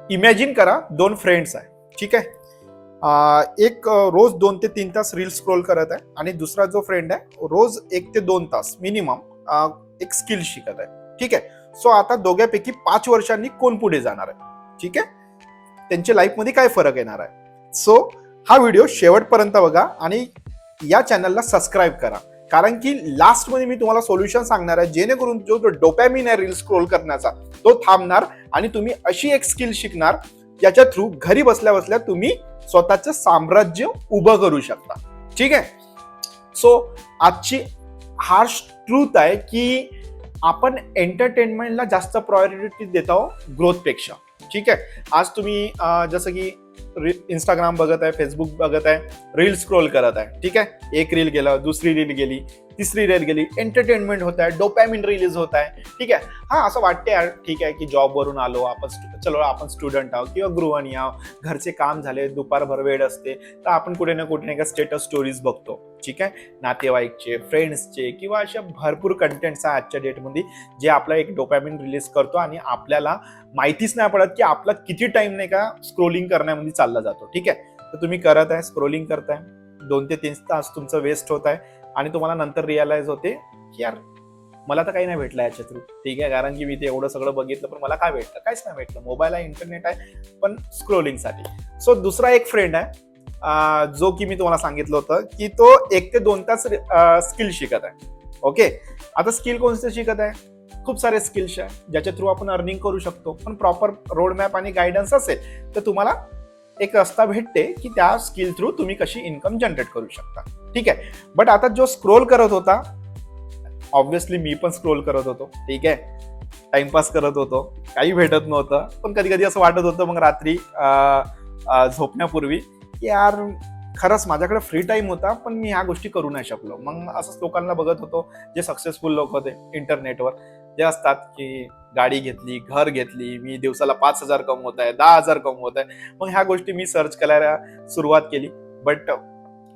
Imagine करा दोन friends आहे, ठीक आहे. एक रोज 2 ते 3 तास रील स्क्रोल करत आहे आणि दुसरा जो फ्रेंड आहे रोज 1 ते 2 तास मिनिमम एक स्किल शिकत आहे, ठीक आहे. सो आता दोघांपैकी 5 वर्षांनी कोण पुढे जाणार आहे, ठीक आहे, त्यांच्या लाईफमध्ये काय फरक येणार आहे. सो हा व्हिडिओ शेवटपर्यंत बघा आणि या चॅनलला सबस्क्राईब करा, कारण की लास्टमध्ये मी तुम्हाला सोल्युशन सांगणार आहे जेणेकरून जो डोपॅमिन आहे रील स्क्रोल करण्याचा तो थांबणार आणि तुम्ही अशी एक स्किल शिकणार ज्याच्या थ्रू घरी बसल्या बसल्या तुम्ही स्वतःचं साम्राज्य उभं करू शकता, ठीक आहे. सो आजची हार्श ट्रूथ आहे की आपण एंटरटेनमेंटला जास्त प्रायोरिटी देत आहोत ग्रोथपेक्षा, ठीक आहे. आज तुम्ही जसं की इंस्टाग्राम बघत आहे, फेसबुक बघत आहे, रील स्क्रोल करत आहे, ठीक आहे. एक रील गेलं, दुसरी रील गेली, तिसरी रील गेली, एंटरटेनमेंट होत आहे, डोपॅमिन रिलीज होत आहे, ठीक आहे. हा असं वाटते यार ठीक आहे की जॉबवरून आलो आपण स्टुडंट आहोत किंवा गृहिणी आहोत, घरचे काम झाले, दुपारभर वेळ असते तर आपण कुठे ना कुठे नाही स्टेटस स्टोरीज बघतो, ठीक आहे. नातेवाईकचे, फ्रेंड्सचे किंवा अशा भरपूर कंटेंट्स आहे आजच्या डेटमध्ये जे आपला एक डोपॅमिन रिलीज करतो आणि आपल्याला माहितीच नाही पडत की आपला किती टाइम नाही का स्क्रोलिंग करण्यामध्ये चालला जातो, ठीक आहे. तर तुम्ही करत आहे, स्क्रोलिंग करताय, 2 ते 3 तास तुमचं वेस्ट होत आहे आणि तुम्हाला नंतर रिअलाइज होते की यार मला तर काही नाही भेटलं याच्या थ्रू, ठीक आहे. कारण की मी ते एवढं सगळं बघितलं पण मला काय भेटलं, काहीच नाही भेटलं. मोबाईल आहे, इंटरनेट आहे, पण स्क्रोलिंगसाठी. सो दुसरा एक फ्रेंड आहे जो की मी तुम्हाला सांगितलं होतं की तो 1 ते 2 तास स्किल शिकत आहे, ओके. आता स्किल कोणते शिकत आहे? खूप सारे स्किल्स आहे ज्याच्या थ्रू आपण अर्निंग करू शकतो, पण प्रॉपर रोड मॅप आणि गायडन्स असेल तर तुम्हाला एक रस्ता भेटते की त्या स्किल थ्रू तुम्ही कशी इन्कम जनरेट करू शकता, ठीक आहे. बट आता जो स्क्रोल करत होता, ऑब्व्हियसली मी पण स्क्रोल करत होतो, ठीक आहे, टाइमपास करत होतो, काही भेटत नव्हतं, पण कधी कधी असं वाटत होतं मग रात्री झोपण्यापूर्वी यार खरंच माझ्याकडे फ्री टाइम होता पण मी ह्या गोष्टी करू नाही शकलो. मग असंच लोकांना बघत होतो जे सक्सेसफुल लोक होते इंटरनेटवर, जे असतात की गाडी घेतली, घर घेतली, मी दिवसाला 5,000 कमवत आहे, 10,000 कमवत आहे. मग ह्या गोष्टी मी सर्च करायला सुरुवात केली, बट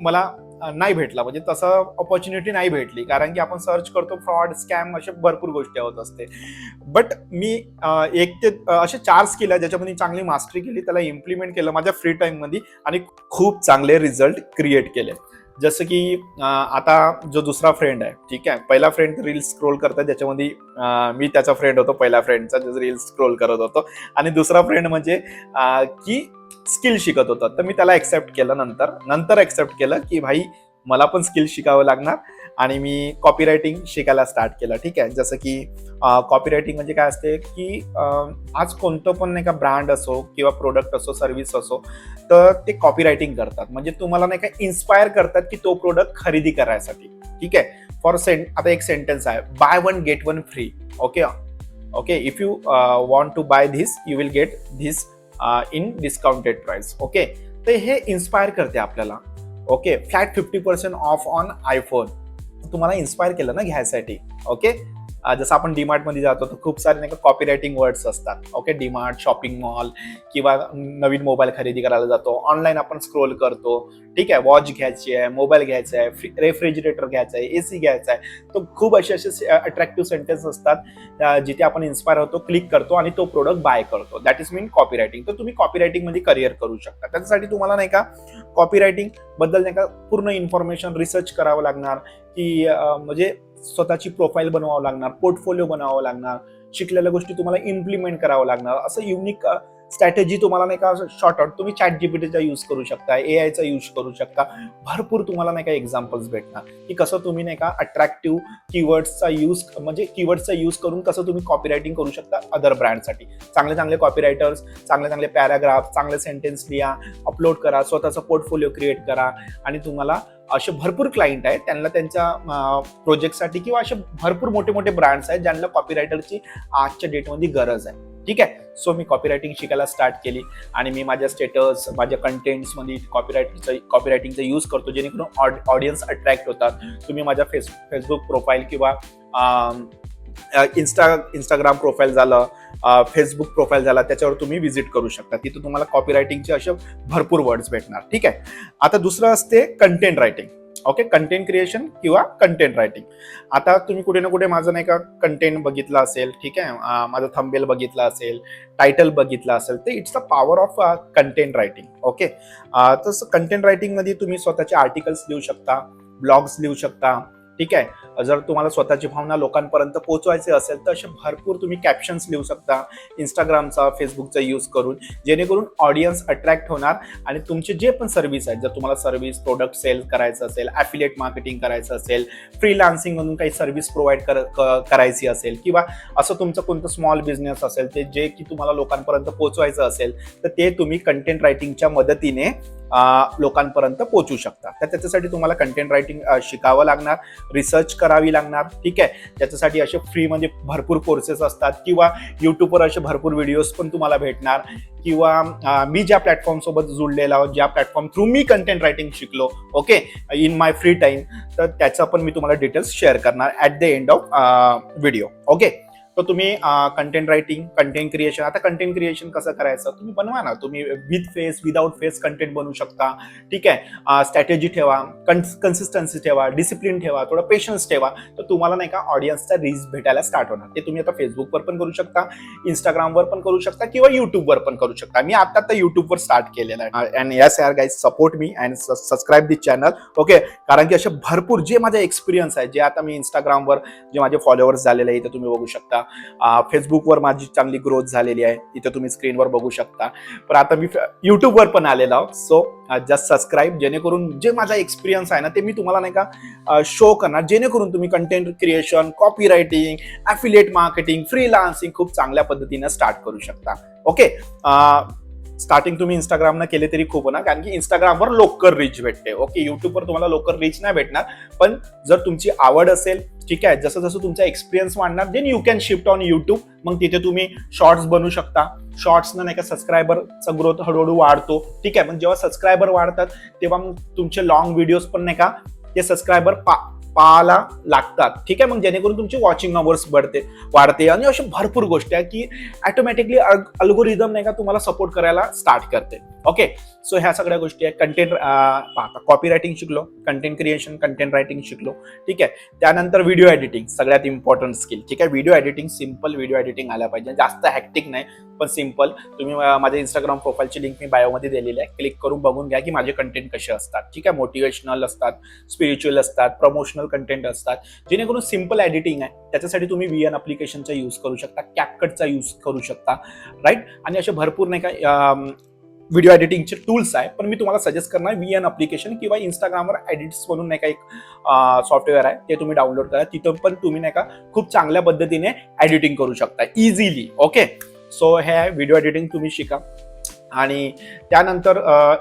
मला नाही भेटला, म्हणजे तसं ऑपॉर्च्युनिटी नाही भेटली, कारण की आपण सर्च करतो फ्रॉड, स्कॅम, अशा भरपूर गोष्टी होत असते. बट मी एक ते असे 4 स्किल आहे ज्याच्यामध्ये चांगली मास्टरी केली, त्याला इम्प्लिमेंट केलं माझ्या फ्री टाइम मध्ये आणि खूप चांगले रिझल्ट क्रिएट केले. जसं की आता जो दुसरा फ्रेंड आहे, ठीक आहे, पहिला फ्रेंड रील स्क्रोल करतात त्याच्यामध्ये मी त्याचा फ्रेंड होतो, पहिला फ्रेंडचा रील स्क्रोल करत होतो, आणि दुसरा फ्रेंड म्हणजे की स्किल शिकत होता. तर मी त्याला एक्सेप्ट केलं, नंतर एक्सेप्ट केलं की भाई मला पण स्किल शिकावं लागणार आणि मी कॉपीरायटिंग शिकायला स्टार्ट केलं, ठीक आहे. जसं की कॉपीरायटिंग म्हणजे काय असते की आज कोणतं पण नाही का ब्रँड असो किंवा प्रोडक्ट असो, सर्व्हिस असो, तर ते कॉपीरायटिंग करतात, म्हणजे तुम्हाला नाही का इन्स्पायर करतात की तो प्रोडक्ट खरेदी करायसाठी, ठीक आहे. आता एक सेंटेन्स आहे, buy 1 get 1 free, okay. If you want to buy this you will get this in discounted price, okay. तर हे इन्स्पायर करते आपल्याला, okay. Flat 50% off on iPhone, तुम्हाला इन्स्पायर केलं ना घ्यायसाठी, ओके. जसं आपण डीमार्ट मध्ये जातो तर खूप सारे नाही का कॉपीरायटिंग वर्ड्स असतात, ओके. डीमार्ट, शॉपिंग मॉल किंवा नवीन मोबाईल खरेदी करायला जातो, ऑनलाईन आपण स्क्रोल करतो, ठीक आहे. वॉच घ्यायची आहे, मोबाईल घ्यायचा आहे, रेफ्रिजरेटर घ्यायचा आहे, एसी घ्यायचा आहे, तो खूप असे अट्रॅक्टिव्ह सेंटेन्स असतात जिथे आपण इन्स्पायर होतो, क्लिक करतो आणि तो प्रोडक्ट बाय करतो. That is mean copywriting. तर तुम्ही कॉपीरायटिंग मध्ये करिअर करू शकता. त्याच्यासाठी तुम्हाला नाही का कॉपीरायटिंग बद्दल नाही का पूर्ण इन्फॉर्मेशन रिसर्च करावं लागणार, की म्हणजे स्वतःची प्रोफाईल बनवावं लागणार, पोर्टफोलिओ बनावं लागणार, शिकलेल्या गोष्टी तुम्हाला इम्प्लिमेंट करावं लागणार. असं युनिक स्ट्रॅटेजी तुम्हाला नाही का शॉर्ट तुम्ही चॅट जीपीटीचा यूज करू शकता, एआयचा यूज करू शकता. भरपूर तुम्हाला नाही का एक्झाम्पल्स भेटणार की कसं तुम्ही नाही का अट्रॅक्टिव्ह कीवर्ड्सचा यूज करून कसं तुम्ही कॉपीरायटिंग करू शकता अदर ब्रँडसाठी. चांगले कॉपीरायटर्स, चांगले पॅराग्राफ, चांगले सेंटेन्स लिहा, अपलोड करा, स्वतःचा पोर्टफोलिओ क्रिएट करा आणि तुम्हाला असे भरपूर क्लायंट आहेत त्यांना त्यांच्या प्रोजेक्टसाठी किंवा असे भरपूर मोठे ब्रँड्स आहेत ज्यांना कॉपीरायटरची आजच्या डेटमध्ये गरज आहे, ठीक आहे. सो मी कॉपीरायटिंग शिकायला स्टार्ट केली आणि मी माझ्या स्टेटस, माझ्या कंटेंट्समध्ये कॉपीरायटिंगचा यूज करतो जेणेकरून ऑडियन्स अट्रॅक्ट होतात. तुम्ही माझ्या फेसबुक प्रोफाईल किंवा इंस्टाग्राम प्रोफाईल झालं, फेसबुक प्रोफाईल झाला, त्याच्यावर तुम्ही व्हिजिट करू शकता. तिथे तुम्हाला कॉपीरायटिंगचे असे भरपूर वर्ड्स भेटणार, ठीक आहे. आता दुसरं असते content writing, okay, content creation किंवा कंटेंट रायटिंग. आता तुम्ही कुठे ना कुठे माझं नाही का कंटेंट बघितलं असेल, ठीक आहे, माझं थंबनेल बघितलं असेल, टायटल बघितलं असेल, तर it's the power of content writing. Okay, तसं कंटेंट रायटिंग मध्ये तुम्ही स्वतःचे आर्टिकल्स लिहू शकता, ब्लॉग्स लिहू शकता, ठीक आहे. जर तुम्हाला स्वतःची भावना लोकांपर्यंत पोहोचवायचे असेल तर असे भरपूर तुम्ही कॅप्शन्स लिहू शकता इंस्टाग्रामचा, फेसबुकचा यूज करून, जेणेकरून ऑडियन्स अट्रॅक्ट होणार आणि तुमचे जे पण सर्व्हिस आहेत, जर तुम्हाला सर्व्हिस प्रोडक्ट सेल करायचं असेल, ॲफिलिएट मार्केटिंग करायचं असेल, फ्रीलान्सिंग म्हणून काही सर्व्हिस प्रोव्हाइड करायची असेल, किंवा असं तुमचं कोणतं स्मॉल बिझनेस असेल ते जे की तुम्हाला लोकांपर्यंत पोहोचवायचं असेल, तर ते तुम्ही कंटेंट रायटिंगच्या मदतीने लोकांपर्यंत पोहोचू शकता. तर त्याच्यासाठी तुम्हाला कंटेंट रायटिंग शिकावं लागणार, रिसर्च करावी लागणार, ठीक आहे. त्याच्यासाठी असे फ्रीमध्ये भरपूर कोर्सेस असतात, किंवा युट्यूबवर असे भरपूर व्हिडिओज पण तुम्हाला भेटणार, किंवा मी ज्या प्लॅटफॉर्म सोबत जुळलेला आहोत, ज्या प्लॅटफॉर्म थ्रू मी कंटेंट रायटिंग शिकलो, okay, in my free time, तर त्याचा पण मी तुम्हाला डिटेल्स शेअर करणार at the end of video. Okay, तर तुम्ही कंटेंट रायटिंग, कंटेंट क्रिएशन. आता कंटेंट क्रिएशन कसं करायचं तुम्ही बनवा ना, तुम्ही with face, without face content बनवू शकता, ठीक आहे. स्ट्रॅटेजी ठेवा, कन्सिस्टन्सी ठेवा, डिसिप्लिन ठेवा, थोडं पेशन्स ठेवा, तर तुम्हाला नाही का ऑडियन्सचा रीच भेटायला स्टार्ट होणार. ते तुम्ही आता फेसबुकवर पण करू शकता, इंस्टाग्रामवर पण करू शकता, किंवा युट्यूबवर पण करू शकता. मी आता युट्यूबवर स्टार्ट केलेलं आहे. अँड यस यार guys, support me and subscribe this channel. Okay, कारण की असे भरपूर जे माझे एक्सपिरियन्स आहे, जे आता मी इंस्टाग्रामवर जे माझे फॉलोअर्स झालेले आहे, इथे तुम्ही बघू शकता. फेसबुकवर माझी चांगली ग्रोथ झालेली आहे, इथे तुम्ही स्क्रीनवर बघू शकता. पण आता मी युट्यूबवर पण आलेलो आहोत. सो जस्ट सबस्क्राईब, जेणेकरून जे माझा एक्सपिरियन्स आहे ना ते मी तुम्हाला नाही का शो करणार, जेणेकरून तुम्ही content creation, copywriting, affiliate marketing, freelancing खूप चांगल्या पद्धतीने स्टार्ट करू शकता. ओके, स्टार्टिंग तुम्ही इंस्टाग्रामनं केले तरी खूप होणार, कारण की इंस्टाग्रामवर लोकल रीच भेटते. ओके, युट्यूबवर तुम्हाला लोकल रीच नाही भेटणार, पण जर तुमची आवड असेल, ठीक आहे, जसं जसं तुमचा एक्सपिरियन्स वाढणार, then you can shift on YouTube. मग तिथे तुम्ही शॉर्ट्स बनवू शकता. शॉर्ट्सनं नाही का सबस्क्रायबरचा ग्रोथ हळूहळू वाढतो, ठीक आहे. पण जेव्हा सबस्क्रायबर वाढतात तेव्हा मग तुमचे लॉंग व्हिडिओज पण नाही का ते सबस्क्रायबर पाहायला लागतात, ठीक आहे. मग जेणेकरून तुमची वॉचिंग अवर्स वाढते आणि अशा भरपूर गोष्टी आहेत की ऑटोमॅटिकली अल्गोरिदम नाही का तुम्हाला सपोर्ट करायला स्टार्ट करते. ओके, सो ह्या सगळ्या गोष्टी आहेत. कंटेंट कॉपी रायटिंग शिकलो, कंटेंट क्रिएशन, कंटेंट रायटिंग शिकलो, ठीक आहे. त्यानंतर व्हिडिओ एडिटिंग, सगळ्यात इम्पॉर्टंट स्किल, ठीक आहे. Video editing, simple video editing आल्या पाहिजे, जास्त हॅक्टिक नाही, पण सिम्पल. तुम्ही माझ्या इंस्टाग्राम प्रोफाईलची लिंक मी बायोमध्ये दिलेली आहे, क्लिक करून बघून घ्या की माझे कंटेंट कसे असतात, ठीक आहे. मोटिवेशनल असतात, स्पिरिच्युअल असतात, प्रमोशनल कंटेंट असतात, जेणेकरून सिम्पल एडिटिंग आहे. त्याच्यासाठी तुम्ही VN ॲप्लिकेशनचा यूज करू शकता, कॅपकटचा यूज करू शकता, राईट. आणि असे भरपूर नाही का व्हिडिओ एडिटिंगचे टूल्स आहे, पण मी तुम्हाला सजेस्ट करणार VN ॲप्लिकेशन, किंवा इंस्टाग्रामवर एडिट्स म्हणून नाही का एक सॉफ्टवेअर आहे, ते तुम्ही डाउनलोड करा. तिथं पण तुम्ही नाही का खूप चांगल्या पद्धतीने एडिटिंग करू शकता इझिली. ओके, सो हे व्हिडिओ एडिटिंग तुम्ही शिका. आणि त्यानंतर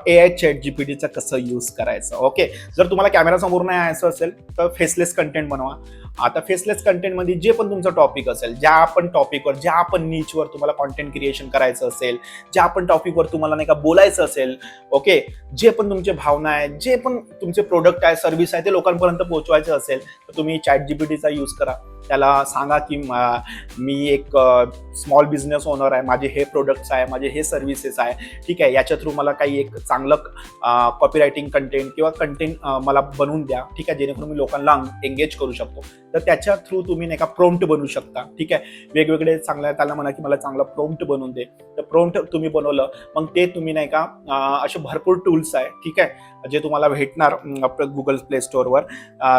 AI ChatGPTचा कसं यूज करायचं. ओके, जर तुम्हाला कॅमेरा समोर नाही यायचं असेल तर फेसलेस कंटेंट बनवा. आता फेसलेस कंटेंटमध्ये जे पण तुमचं टॉपिक असेल, ज्या पण टॉपिकवर, ज्या पण नीचवर तुम्हाला कॉन्टेंट क्रिएशन करायचं असेल, ज्या पण टॉपिकवर तुम्हाला नाही का बोलायचं असेल, ओके, जे पण तुमचे भावना आहे, जे पण तुमचे प्रोडक्ट आहे, सर्व्हिस आहे, ते लोकांपर्यंत पोहोचवायचं असेल तर तुम्ही ChatGPTचा यूज करा. त्याला सांगा की मी एक स्मॉल बिझनेस ओनर आहे, माझे हे प्रोडक्ट्स आहे, माझे हे सर्व्हिसेस आहे, ठीक आहे. याच्या थ्रू मला काही एक चांगलं कॉपी रायटिंग कंटेंट किंवा कंटेंट मला बनवून द्या, ठीक आहे, जेणेकरून मी लोकांना एंगेज करू शकतो. तर त्याच्या थ्रू तुम्ही नाही का प्रॉम्प्ट बनवू शकता, ठीक आहे. वेगवेगळे चांगल्या, त्याला म्हणा की मला चांगला प्रॉम्प्ट बनवून दे, तर प्रॉम्प्ट तुम्ही बनवलं, मग ते तुम्ही नाही का असे भरपूर टूल्स आहे, ठीक आहे, जे तुम्हाला भेटणार गुगल प्ले स्टोअरवर,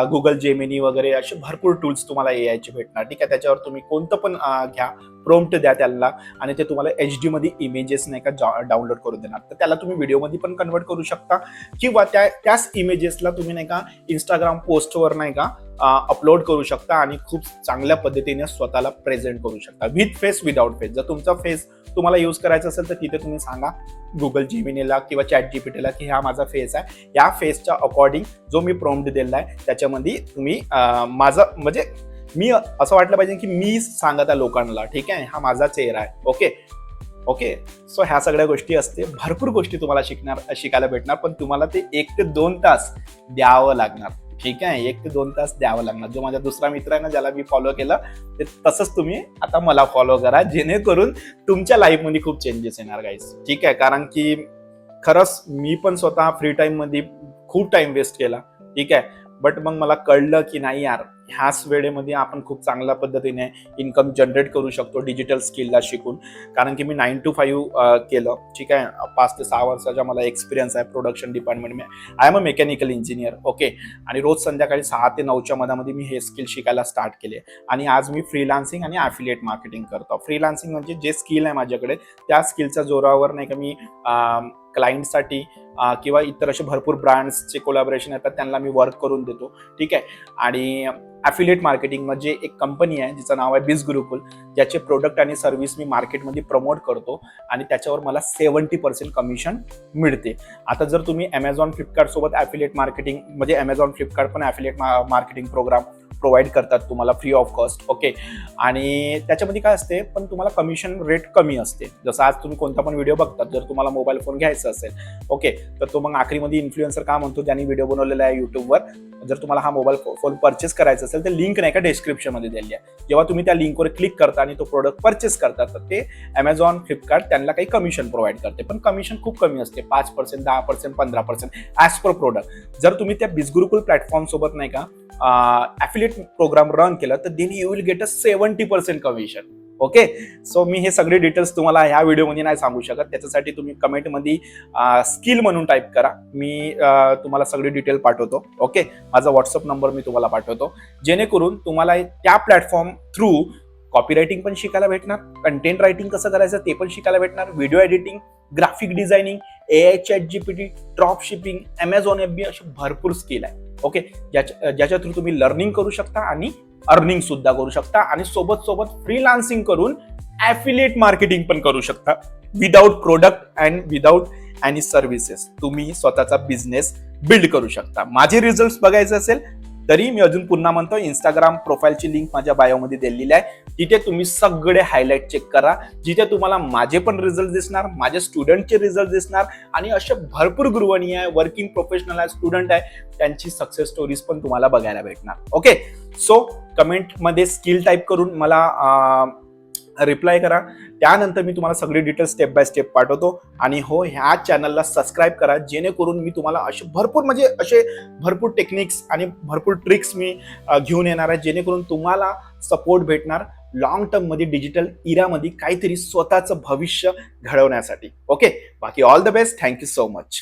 गुगल जेमिनी वगैरे असे भरपूर टूल्स तुम्हाला AIचे भेटणार, ठीक आहे. त्याच्यावर तुम्ही कोणतं पण घ्या, प्रॉम्प्ट द्या त्याला, आणि ते तुम्हाला HD मध्ये इमेजेस नाही का डाउनलोड करून देणार. तर त्याला तुम्ही व्हिडिओमध्ये पण कन्वर्ट करू शकता, किंवा त्याच इमेजेसला तुम्ही नाही का इंस्टाग्राम पोस्टवर नाही का अपलोड करू शकता आणि खूप चांगल्या पद्धतीने स्वतःला प्रेझेंट करू शकता, विथ फेस, विदाउट फेस. जर तुमचा फेस तुम्हाला यूज करायचा असेल तर तिथे तुम्ही सांगा गुगल जेमिनीला किंवा ChatGPTला की हा माझा फेस आहे, या फेसच्या अकॉर्डिंग जो मी प्रॉम्प्ट दिलेला आहे त्याच्यामध्ये तुम्ही माझा म्हणजे मी असं वाटलं पाहिजे की मी सांगा त्या लोकांना, ठीक आहे, हा माझा चेहरा आहे. ओके, सो ह्या सगळ्या गोष्टी असते. भरपूर गोष्टी तुम्हाला शिकायला भेटणार, पण तुम्हाला ते 1 ते 2 तास द्यावं लागणार, ठीक आहे. 1 ते 2 तास द्यावं लागणार. जो माझा दुसरा मित्र आहे ना, ज्याला मी फॉलो केलं, ते तसंच तुम्ही आता मला फॉलो करा, जेणेकरून तुमच्या लाईफमध्ये खूप चेंजेस येणार गाईस, ठीक आहे. कारण की खरंच मी पण स्वतः फ्री टाइम मध्ये खूप टाइम वेस्ट केला, ठीक आहे. बट मग मला कळलं की नाही यार, ह्याच वेळेमध्ये आपण खूप चांगल्या पद्धतीने इन्कम जनरेट करू शकतो डिजिटल स्किलला शिकून. कारण की मी 9 to 5 केलं, ठीक आहे. 5 ते 6 वर्षाचा मला एक्सपिरियन्स आहे production department. I am a mechanical engineer, okay. आणि रोज संध्याकाळी 6 ते 9च्या मध्ये मी हे स्किल शिकायला स्टार्ट केले. आणि आज मी फ्रीलान्सिंग आणि ॲफिलिएट मार्केटिंग करतो. फ्रीलान्सिंग म्हणजे जे स्किल आहे माझ्याकडे, त्या स्किलच्या जोरावर नाही का मी क्लायंटसाठी किंवा इतर असे भरपूर ब्रँड्सचे कोलॅबोरेशन येतात, त्यांना मी वर्क करून देतो, ठीक आहे. आणि ॲफिलिएट मार्केटिंग म्हणजे एक कंपनी आहे जिचं नाव आहे बिझ गुरुकुल, ज्याचे प्रोडक्ट आणि सर्व्हिस मी मार्केटमध्ये प्रमोट करतो आणि त्याच्यावर मला 70% कमिशन मिळते. आता जर तुम्ही ॲमेझॉन, फ्लिपकार्ट सोबत ॲफिलिएट मार्केटिंग म्हणजे ॲमेझॉन, फ्लिपकार्ट पण ॲफिलिएट मार्केटिंग प्रोग्राम प्रोव्हाइड करतात तुम्हाला फ्री ऑफ कॉस्ट, ओके. आणि त्याच्यामध्ये काय असते, पण तुम्हाला कमिशन रेट कमी असते. जसं आज तुम्ही कोणता पण व्हिडिओ बघतात, जर तुम्हाला मोबाईल फोन घ्यायचा असेल, ओके, तर तो मग आखरीमध्ये इन्फ्लुएन्सर का म्हणतो, ज्यांनी व्हिडिओ बनवलेला आहे युट्यूबवर, जर तुम्हाला हा मोबाईल फोन परचेस करायचा असेल तर लिंक नाही का डिस्क्रिप्शनमध्ये दिली आहे. जेव्हा तुम्ही त्या लिंकवर क्लिक करता आणि तो प्रोडक्ट परचेस करता, तर ते ॲमेझॉन, फ्लिपकार्ट त्यांना काही कमिशन प्रोव्हाइड करते, पण कमिशन खूप कमी असते, 5%, 10%, 15% ॲज पर प्रोडक्ट. जर तुम्ही त्या बिझ गुरुकुल प्लॅटफॉर्म सोबत नाही का ॲफिलिएट प्रोग्राम रन केला, तर then you will get a 70% commission, okay. So मी हे सगळे डिटेल्स तुम्हाला ह्या व्हिडिओमध्ये नाही सांगू शकत. त्याच्यासाठी तुम्ही कमेंटमध्ये स्किल म्हणून टाईप करा, मी तुम्हाला सगळे डिटेल पाठवतो, ओके. माझा व्हॉट्सअप नंबर मी तुम्हाला पाठवतो, जेणेकरून तुम्हाला त्या प्लॅटफॉर्म थ्रू कॉपी रायटिंग पण शिकायला भेटणार, कंटेंट रायटिंग कसं करायचं ते पण शिकायला भेटणार, video editing, graphic designing, AI, ChatGPT, drop shipping, Amazon FBA असे भरपूर स्किल आहे, ओके. ज्याच्या थ्रू तुम्ही लर्निंग करू शकता आणि अर्निंग सुद्धा करू शकता आणि सोबत फ्रीलान्सिंग करून ॲफिलिएट मार्केटिंग पण करू शकता. Without product and without any services तुम्ही स्वतःचा बिझनेस बिल्ड करू शकता. माझे रिझल्ट बघायचे असेल तरी मी अजून पुन्हा म्हणतो, इंस्टाग्राम प्रोफाईलची लिंक माझ्या बायोमध्ये दिलेली आहे, तिथे तुम्ही सगळे हायलाइट चेक करा, जिथे तुम्हाला माझे पण रिझल्ट दिसणार, माझ्या स्टुडंटचे रिझल्ट दिसणार आणि असे भरपूर गृहिणी आहे, वर्किंग प्रोफेशनल आहे, स्टुडंट आहे, त्यांची सक्सेस स्टोरीज पण तुम्हाला बघायला भेटणार, ओके. सो कमेंटमध्ये स्किल टाईप करून मला रिप्लाय करा. त्यानंतर मी तुम्हाला सगळे डिटेल्स स्टेप बाय स्टेप पाठवतो. आणि हो, ह्या चॅनलला सबस्क्राईब करा, जेणेकरून मी तुम्हाला असे भरपूर टेक्निक्स आणि भरपूर ट्रिक्स मी घेऊन येणार आहे, जेणेकरून तुम्हाला सपोर्ट भेटणार लॉंग टर्म मध्ये डिजिटल इरामध्ये काहीतरी स्वतःचं भविष्य घडवण्यासाठी, ओके. बाकी all the best. Thank you so much.